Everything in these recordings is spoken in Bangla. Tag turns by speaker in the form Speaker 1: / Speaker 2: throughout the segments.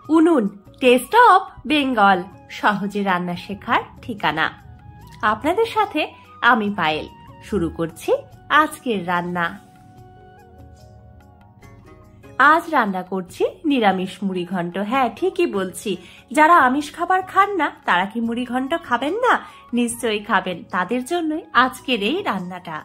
Speaker 1: উনুন টেস্ট অফ বেঙ্গল, সহজে রান্না শেখার ঠিকানা। আপনাদের সাথে আমি পায়েল। শুরু করছি আজকের রান্না। আজ রান্না করছি নিরামিষ মুড়িঘণ্ট। হ্যাঁ, ঠিকই বলছি, যারা আমিষ খাবার খান না তারা কি মুড়িঘণ্ট খাবেন না? নিশ্চয়ই খাবেন। তাদের জন্যই আজকের এই রান্নাটা।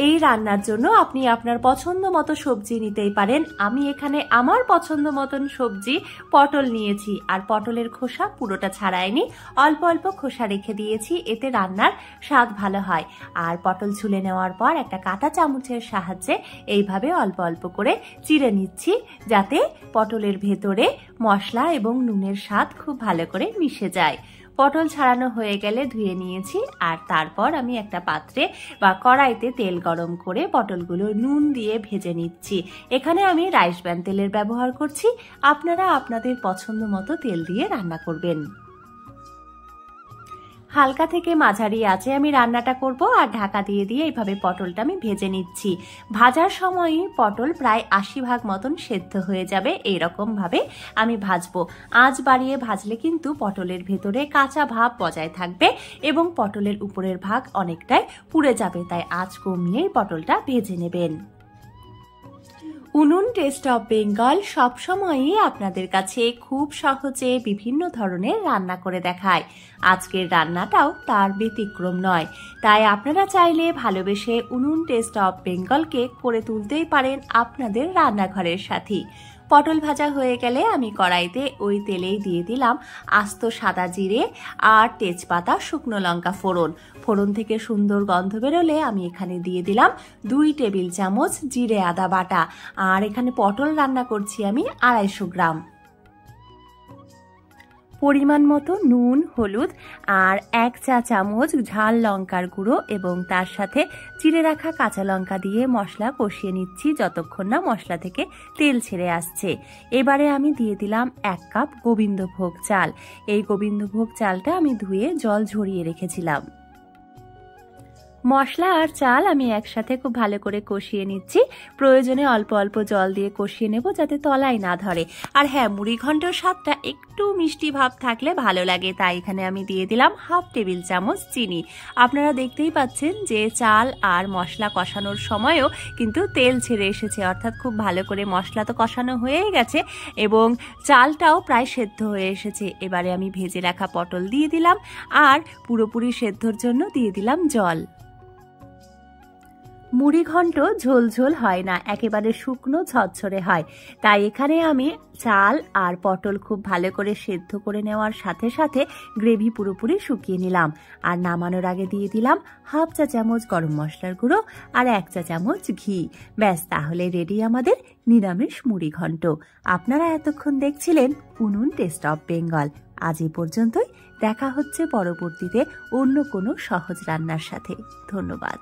Speaker 1: এই রান্নার জন্য আপনি আপনার পছন্দ মতো সবজি নিতেই পারেন। আমি এখানে আমার পছন্দ মতন সবজি পটল নিয়েছি, আর পটলের খোসা পুরোটা ছাড়াইনি, অল্প অল্প খোসা রেখে দিয়েছি, এতে রান্নার স্বাদ ভালো হয়। আর পটল ছুলে নেওয়ার পর একটা কাঁটা চামচের সাহায্যে এইভাবে অল্প অল্প করে চিড়ে নিচ্ছি, যাতে পটলের ভেতরে মশলা এবং নুনের স্বাদ খুব ভালো করে মিশে যায়। পটল ছাড়ানো হয়ে গেলে ধুয়ে নিয়েছি, আর তারপর আমি একটা পাত্রে বা কড়াইতে তেল গরম করে পটলগুলো নুন দিয়ে ভেজে নিচ্ছি। এখানে আমি রাইস ব্র্যান তেলের ব্যবহার করছি, আপনারা আপনাদের পছন্দ মতো তেল দিয়ে রান্না করবেন। হালকা থেকে মাঝারি আঁচে আমি রান্নাটা করব, আর ঢাকা দিয়ে দিয়ে এইভাবে পটলটা আমি ভেজে নিচ্ছি। ভাজার সময়ই পটল প্রায় 80% মতন সেদ্ধ হয়ে যাবে, এইরকম ভাবে আমি ভাজবো। আঁচ বাড়িয়ে ভাজলে কিন্তু পটলের ভেতরে কাঁচা ভাব বজায় থাকবে এবং পটলের উপরের ভাগ অনেকটাই পুড়ে যাবে, তাই আঁচ কমিয়েই পটলটা ভেজে নেবেন। উনুন টেস্ট অফ বেঙ্গল সবসময়ই আপনাদের কাছে খুব সহজে বিভিন্ন ধরনের রান্না করে দেখায়। আজকের রান্নাটাও তার ব্যতিক্রম নয়, তাই আপনারা চাইলে ভালোবেসে উনুন টেস্ট অফ বেঙ্গলকে করে তুলতেই পারেন আপনাদের রান্নাঘরের সাথী। পটল ভাজা হয়ে গেলে আমি কড়াইতে ওই তেলেই দিয়ে দিলাম আস্ত সাদা জিরে আর তেজপাতা, শুকনো লঙ্কা ফোড়ন। ফোড়ন থেকে সুন্দর গন্ধ বেরোলে আমি এখানে দিয়ে দিলাম 2 টেবিল চামচ জিরে আদা বাটা। আর এখানে পটল রান্না করছি আমি 250 গ্রাম। পরিমাণ মতো নুন, হলুদ আর 1 চা চামচ ঝাল লঙ্কার গুঁড়ো এবং তার সাথে চিড়ে রাখা কাঁচা লঙ্কা দিয়ে মশলা কষিয়ে নিচ্ছি যতক্ষণ না মশলা থেকে তেল ছেড়ে আসছে। এবারে আমি দিয়ে দিলাম 1 কাপ গোবিন্দভোগ চাল। এই গোবিন্দভোগ চালটা আমি ধুয়ে জল ঝরিয়ে রেখেছিলাম। মশলা আর চাল আমি একসাথে খুব ভালো করে কষিয়ে নিচ্ছি। প্রয়োজনে অল্প অল্প জল দিয়ে কষিয়ে নেব, যাতে তলায় না ধরে। আর হ্যাঁ, মুড়িঘণ্টর স্বাদটা একটু মিষ্টি ভাব থাকলে ভালো লাগে, তাই এখানে আমি দিয়ে দিলাম 1/2 টেবিল চামচ চিনি। আপনারা দেখতেই পাচ্ছেন যে চাল আর মশলা কষানোর সময়ও কিন্তু তেল ছেড়ে এসেছে, অর্থাৎ খুব ভালো করে মশলা তো কষানো হয়েই গেছে এবং চালটাও প্রায় সেদ্ধ হয়ে এসেছে। এবারে আমি ভেজে রাখা পটল দিয়ে দিলাম, আর পুরোপুরি সেদ্ধর জন্য দিয়ে দিলাম জল। মুড়িঘণ্ট ঝোল ঝোল হয় না, একেবারে শুকনো ঝরঝরে হয়, তাই এখানে আমি চাল আর পটল খুব ভালো করে সেদ্ধ করে নেওয়ার সাথে সাথে গ্রেভি পুরোপুরি শুকিয়ে নিলাম। আর নামানোর আগে দিয়ে দিলাম 1/2 চা চামচ গরম মশলার গুঁড়ো আর 1 চা চামচ ঘি। ব্যাস, তাহলে রেডি আমাদের নিরামিষ মুড়িঘণ্ট। আপনারা এতক্ষণ দেখছিলেন উনুন টেস্ট অফ বেঙ্গল। আজ এই পর্যন্তই, দেখা হচ্ছে পরবর্তীতে অন্য কোনো সহজ রান্নার সাথে। ধন্যবাদ।